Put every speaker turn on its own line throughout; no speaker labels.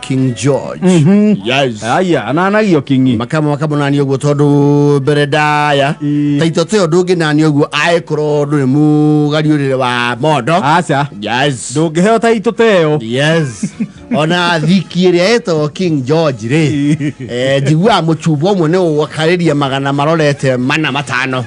King George.
Yes. Aya ananagio King.
Makamo nani oguo tondu beredaya. Taito te odungi nani oguo aikoro ndu mu gariurire wa mondo.
Acha.
Yes.
Ndungiheo taito teo.
Yes. Ona thikire eto King George re. Jigwa muchubo mwe ne wakariria magana marorete mana matano.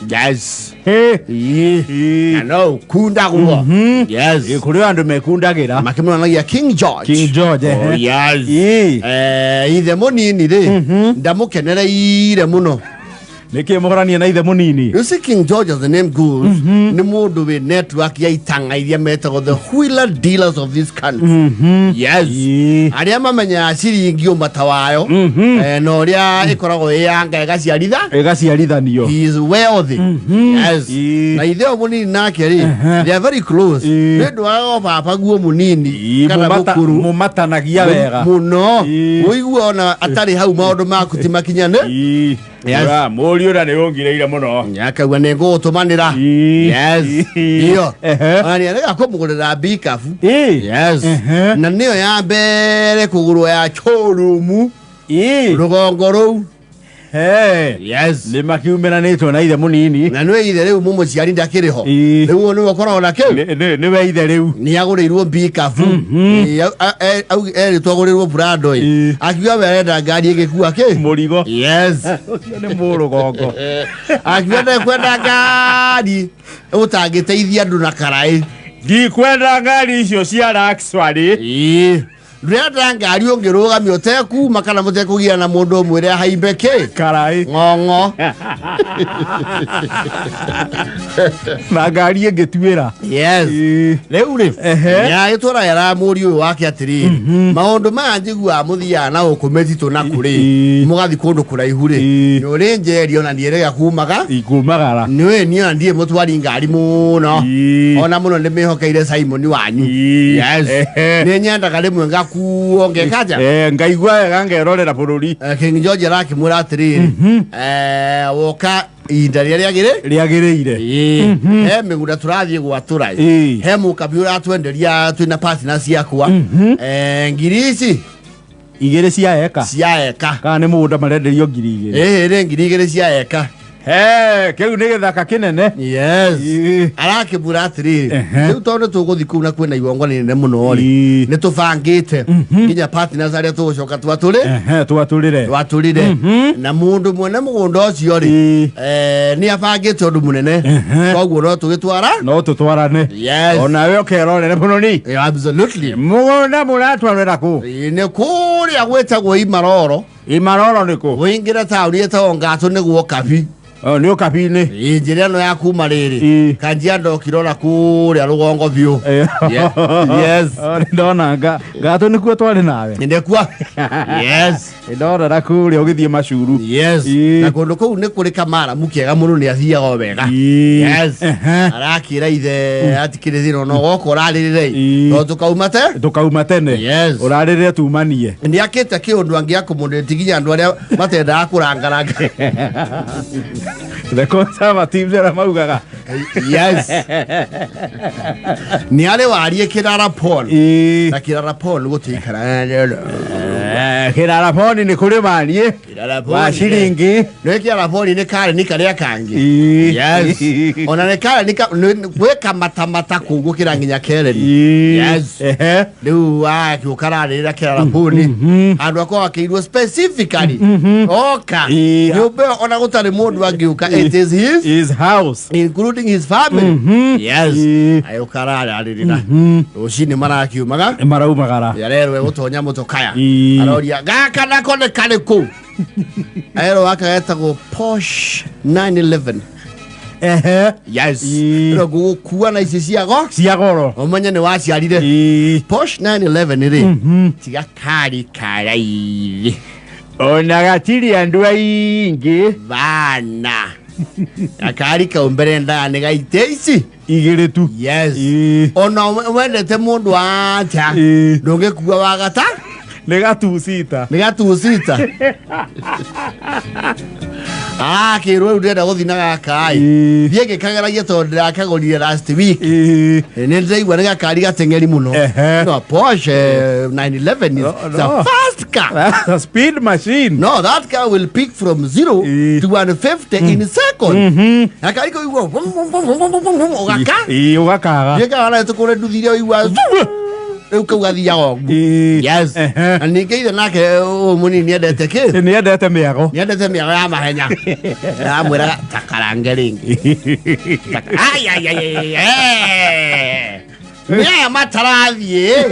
Yes. I know. Kunda guo. Yes.
Kuri andu mekundagira.
Makimo nanagia King George.
King George.
Oh yes. Ithe munini re. Ndamukenereire muno.
Niki muhorania na ithe munini.
You see King George, as the name goes, ni mundu we network ya itanga iria metago the wheeler dealers of this country. Yes. Aria mamenya asiri ngio matawayo. No ria ikorago yanga egasiarithanio. He is wealthy. Yes. Na ithe munini nake ri. They are very close. Ndu wa papa guo munini
kana mukuru mumatanagia wega.
Muno. Uigua ona atari hau maundu maku timakinyane.
Yes. Muri ora ne ongireire muno.
Nyakagwa ne gutumanira. Yes. Iyo. Ani arega kumugurira bikafu. Yes. Na niyo ya mbere kugurwa ya chorumu. Rugongo ru. Yes.
Ni makiumena nitwo na ithe munini.
Na nwe ithe riu mumuciari ndakiriho. Riu ni wakorwo na kiu.
Ni we ithe riu.
Ni agurirwo bikafu. Au twagurirwo brado. Akiwa werenda ngari igikua ki
murigo.
Yes.
Ucio ni murugongo.
Akiwa kwenda ngari utangiteithia andu na karai.
Ndikwenda ngari icio cia Luxury.
Renda ngari ungirugamio teku makana mutekugia na mundu mwire haimbeke
karai
ngongo
na ngari ingituira.
Yes. Riu ri ya itura yara muri uyu wake atiri maundu ma njigua muthia na ukumetitu na kuri mugathi kundu kuraihu ri ni uri njerio na ndierega kumaga
ikumagara
niwe niyo ndie mutwari ngari muno ona muno ni mihokeire Simon wanyu. Yes. Ni nyendaga rimwe ngakuonge kaja
ngaigua wega ngerorera bururi.
King George arakimura atiri woka inda riagirire he migunda turathie gwatura he mukabiura atwenderia twina partners yakwa ngirisi
igire cia eka kana ni mugunda marenderio ngiri igire
ri ngiri igire cia eka
kiu ni githaka kinene.
Yes. Arakibura atiri riu tondu tuguthi kuu na kwina igongo nene muno ri ni tubangite nginya partners aria tugucoka twaturire na mundu mwene mugunda ucio ri ni abangite undu munene koguo no tutwarane. Yes.
Ona we ukerorere muno ni.
Absolutely.
Mugunda muratwarira ku
ni kuria gwetagwo Imaroro
ni ku
wingira tauni etagwo Ngatu niguo kabi.
Ni ukabine
njira no ya kuma riri kanjia ndokirora kuria rugongo biu. Yes.
Ndona Ngatu nikuo twari nawe
ndekwa. Yes.
Ndora kuria ugithie macuru.
Yes. Na kundu kuu ni kuri kamara mukiega muno ni athiaga wega. Yes. Arakira ithe atikirithiro no goko raririre no tukauma tene. Yes.
Uraririre tumanie
ndi akite kiundu angia kumundu tiginya andu aria matenda akurangaranga.
The Conservatives are maugaga.
Yes. Ni ale warie Kirara Paul. Na Kirara Paul gutikara.
Kirara Paul ni kuri manie. Wa shiringi.
No Kirara Paul ni kare ni karia kangi. Yes. Ona ne kare ni weka matamata kugu kiranginya kereri. Yes. Riu wa kiukararira Kirara Paul. Andu akwa akirwo specifically. Oka. Yube ona gutari mundu angiuka. It is his
house,
including his family. Yes. Ayukarara alirira. Ushini marakiumaga.
Maraumagara.
Yarerwe gutonya mutokaya. Aroria gaka nako ne kale ku. Ayero wakaetagwo Porsche 911. Yes. Ro kuwa na isi cia goro. Omanya ne waciarire. Porsche 911 iri. Tiga kari karai.
Ona gatiri andu aingi
bana. Akari ka umbere ndane gaite ici
igire tu.
Yes. Ona wendete mundu acha ndungekuwa wagata
Nega tu sita.
kirwe urenda guthina gakai thiege kageragia tondu ndakagorire last week ne ndaigua ne gakari gatengeri muno no Porsche 911 is the fast car.
That's a speed machine.
No, that car will pick from 0 to 150 in a second. Akari ko iwo ogaka
ogaka
yega ala tukore nduthirio iwa ukaugathia gongu. Yes. Ani keithe nake muni ni endete ki
ni endete miago
ya mahenya amwira takarange ringi ay ne matarathie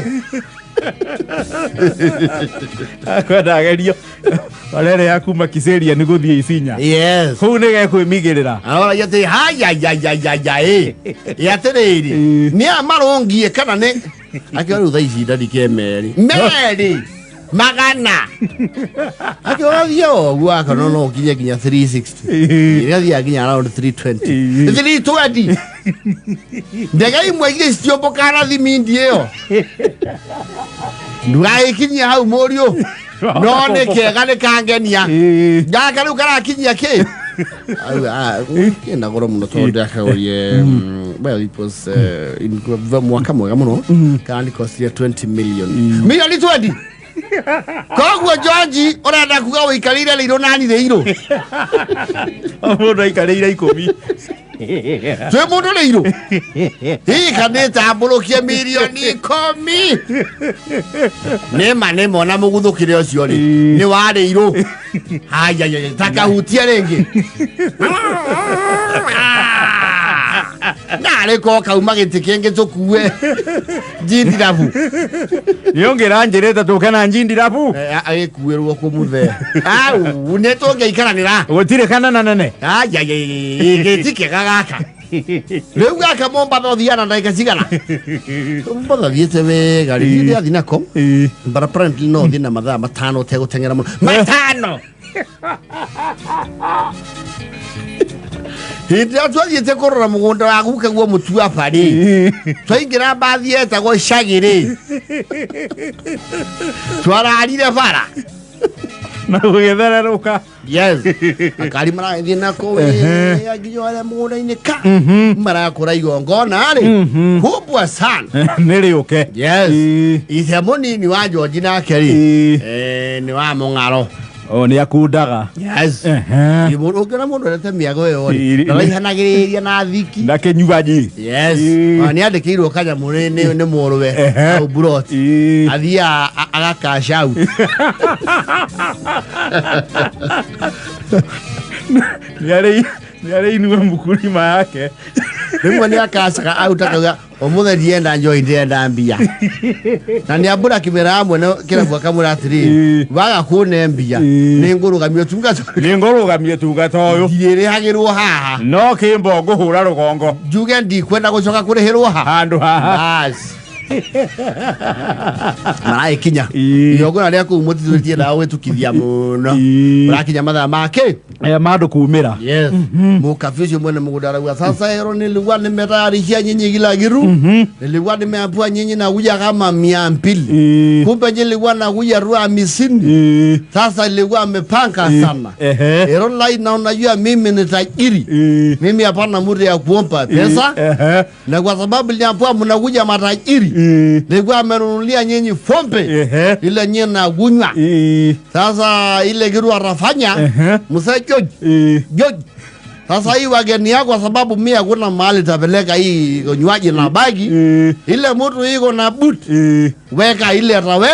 akwenda gerio orere yakuma Kiseria ni guthie Isinya.
Yes.
Hu ni gekwimigirira
ahora yate yatiriri ni amarongie kana ne akio ru thaici ndandike meri magana akio thio gwa kana no kinye kinya 360 irathia kinya around 320 ndega imwe ile stiopo kana thimindi iyo ndugai kinya hau morio no ne kega ne kangenia ngaka ru kana kinya ki kenda goro muno tondu akagorie well it was in mwaka mwega muno kandi cost 20 million million 20 kogwo George orenda kuga wikarire leiro nani leiro
mundu aikarire 10
twe mundu leiro hii kaneta ambulukie milioni 10 nema na muguthukire ucio ri ni wa leiro haya takahutia rengi nare ko kauma gitikenge tukue njindirabu
yongera njireta tukana njindirabu
agikuirwo kumuthe au netonge ikaranira
gutire kana nene
aya gitike gagaka riu gaka momba thothiana ndaika cigana momba thiete wega ri athina kom but apparently no thina mathaa matano tegutengera muno matano Hita twathiete kurora mugunda waku kaguo mutu apari twaingira bathi etagwo Shagiri twararire bara
na gugetheraruka.
Yes. Akari marathie nako aginyo ale mugunda-ini ka marakura igongona ri kubwa sana
niri uke.
Yes. Ithe munini wa George nake ri ni wa Mung'aro.
Oh, ni akundaga.
Yes. Ibo ogera mundu rete miago yo ri. Ndaihanagiriria na thiki.
Na kenyugaji.
Yes. Ni andikirwo kanya murene ne muruwe. Au burot. Athia agakasha out.
Yare inu mukulima yake.
Rimwe ni akasaka out akaga omuthe ndienda njoi ndienda mbia. Na ni abura kimera amwe no kirabu akamura atiri. Baga kune mbia. Ni ngurugamio tungato.
Ni ngurugamio tungato yo.
Ndire hagirwo haha.
No kimbo nguhura rugongo.
Juge ndi kwenda gucoka kurihirwo haha.
Handu haha.
Bas. Marai kinya. Yogora ria ku mutithuritie dawe tukithia muno. Urakinya mathaa make.
Aya mandu kumira.
Yes. Mukafisho mwene mugudara gwa sasa hero nilikuwa nimetarishia nyinyi kila kitu. Nilikuwa nimeapua nyinyi na kuja kama 200. Kumbe nilikuwa na kuja rua 50. Sasa nilikuwa amepanga sana. Hero lai na unajua mimi ni tajiri. Mimi hapana mtu ya kuomba pesa. Na kwa sababu niliambiwa mnakuja matajiri. Nilikuwa amenunulia nyinyi pombe. Ile nyinyi na kunywa. Sasa ile kitu atafanya Musa George. Sasa hii wageni yako kwa sababu mimi hakuna mahali tapeleka hii nywaji na bagi. Ile mtu iko na boot. Weka ile rawe.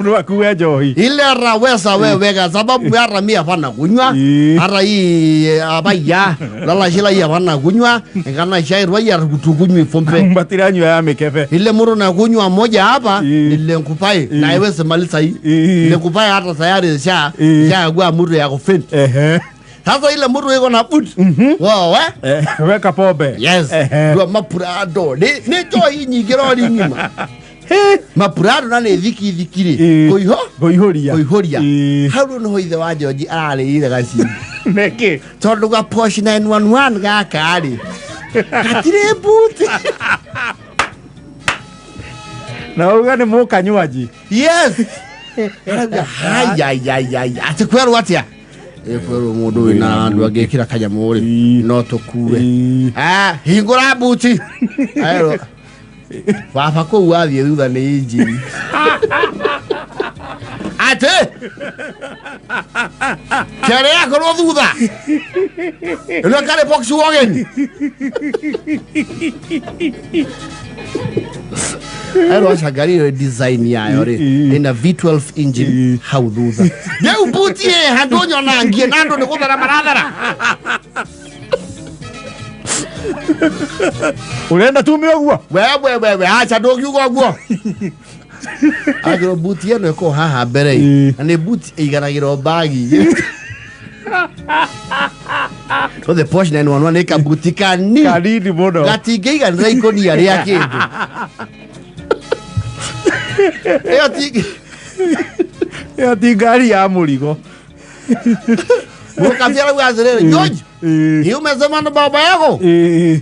Mtu akuwe johi.
Ile rawe sawe weka sababu hata mimi hapana kunywa. Hata hii abaya. Lala shila hii hapana kunywa. Ngana shairi ya kutukunywa pombe.
Mbatiranyo ya mekefe.
Ile mtu na kunywa moja hapa ile nkupai na iweze maliza hii. Ile nkupai hata tayari sha kwa mtu ya kufint. Sasa ile mtu yuko na boot. Wow,
weka pombe.
Yes. Ndio mapurado. Ni joy nyingiro ri nyuma. Mapurado na ne thikire. Goihoria. How no ithe wa George arare ire gaci.
Neke.
Tondu ga Porsche 911 gaka ari. Atire boot.
Na uga ni mukanywaji.
Yes. Ay. Atikweru atia. Ekwero mundu wina andu agekira kanyamuri no tukue. Hingura buti. Ayo. Baba ko wathie thutha ni injini. Ate. Kere yako no thutha. Ino kale box wagon. Ayo shagari design yayo re ina V12 engine how thutha. Yeu buti handonyo nangie nando ni kuthara maradhara.
Unaenda tu mioguo?
Wewe acha ndogiugo guo. Agro buti eno ko haha mbere na buti igaragiro bagi. So the Porsche 911 eka buti kanini
muno
gatingeiga nraikoni ari akindu.
Eo ti ngari ya murigo.
Mukafia wazere George. Hiyo umesema na baba yako?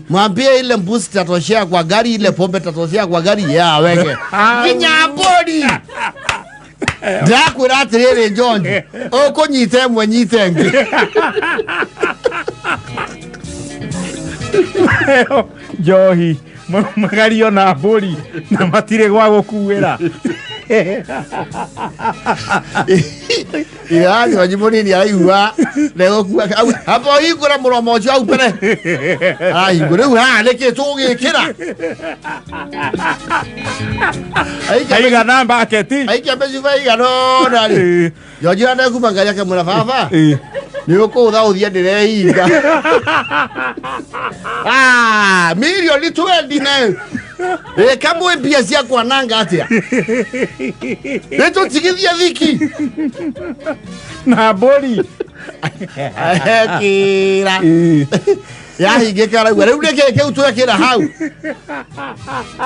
Mwambie ile mbuzi tatoshea kwa gari, ile pombe tatoshea kwa gari ya weke. Kinyabodi. Dakwira atiriri John. Oko nyite mwenyite ngi.
Johi, magari ona bori na matire gwa gukuira.
Ya, wajiboni ni ayuwa. Lego kuwa hapo igura muromo cha upere. Ai, gure ha leke toge kira.
Ai ga namba aketi.
Ai ke bezi vai ga no dali. Yo jira na kubangalia ke mura fafa. Ni uko da udia direi. Milioni 20 na. Kama biasi yako ananga atia. Leto tikithia dhiki.
Na bori.
Kira. Ya higekara gwa riu ndeke utwe kira hau.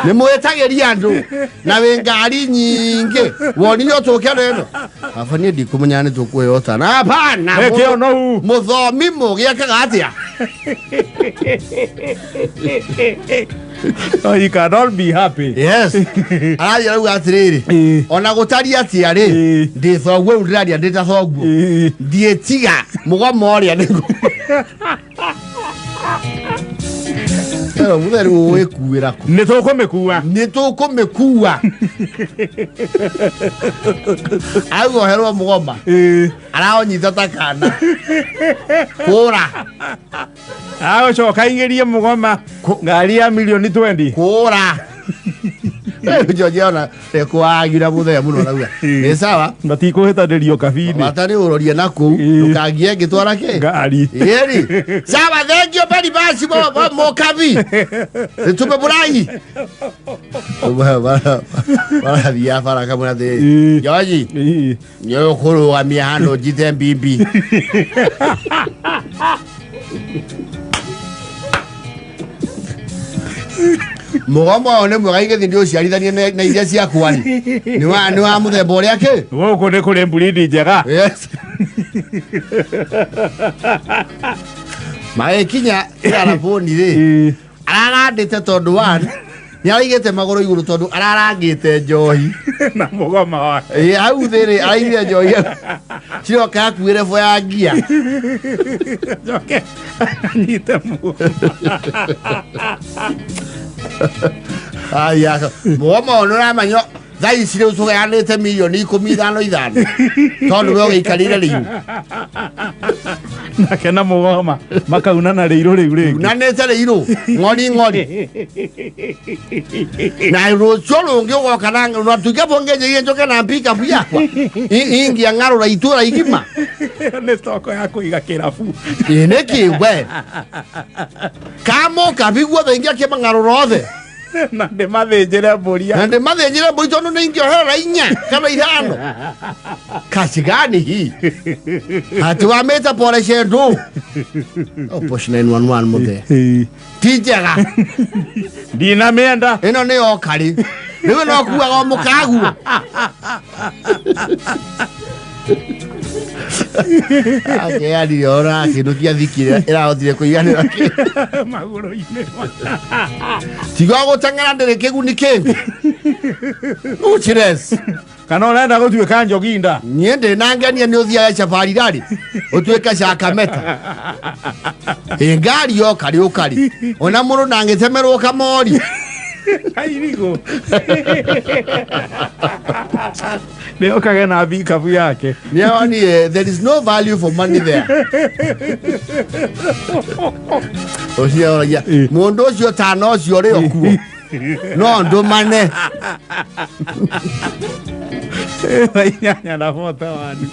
Ni mwetageria andu na wengari nyinge. Woni nyo tokera eno. Afanye ndikumenyane tukweyota. Na hapana.
Ekeo no.
Muthomi mugiekaga atia.
Oh, you cannot be happy.
Yes. Aya rau atiriri. Ona gutari atia ri. Ndithogwe undiraria nditathogwo. Ndietiga mugomo ria ningu. Pero mutheru wikuira ku. Nitukumekuwa. Ago herwa mugoma. Araonyitha takana. Kura.
Ago choka ingerie mugoma. Ngari ya milioni 20.
Kura. Jojona ekwagira muthe muno naguo. Ni sawa?
Matikuhitanirio kabini.
Matani urorie naku ndukangie ngitwara ke.
Ngari.
Yeri. Sawa thank you very much mo kabi. Tupe burai. Bala dia fara kama de. Joji. Yo kuru wa mihano jite bibi. Mugomba one mwaige ndio ciarithanie na iria cia kwani ni wa muthemba uria ke
goko ne kure mbulidi njega.
Yes. Mae kinya ira phone ri ararandite tondu wan niaraigite maguru iguru tondu ararangite njohi
na mugoma wa
au thiri aire njohi ciro ka kuire fo ya ngia
joke nyite mu.
Aya mugoma onora manyo thai cire ucuga yanite milioni 15 tondu we gikarire riu
na kena mugoma makauna na riiro riu ringi
na nete riiro ngori na rocho rungi ugoka na no tuge bongeje njoke na pika yakwa ingi angarura itura igima
ne stoko yako igakirafu
ine kiwe kamo kabigwo bengia ke mangarura othe
na de mathenjere mburia
na de mathenjere mburi tondu ni ingio hera inya kana ithano kasi gani hii hati wa meta pole shendu o Porsche 911 muthe tijega
dina menda
ino ni okari niwe no kuwa mukagu ake ali ora kinukia thikira era otire kuiganira
maguru ine
tigo gutangana ndere kiguni kingi uchires
kana unaenda gũtuĩka Njoginda
niĩ ndĩ na ngenia nĩ ũthiaga safari rally ũtuĩke Shakameta ngari yoka rĩ ũkari ona mũndũ ndangĩtemerwo kamori
airigo leo kage na bikabu yake
nioni there is no value for money there osia mũndũ ũcio tano ũcio rĩ okuo no ndũmane
nyanya na mota wani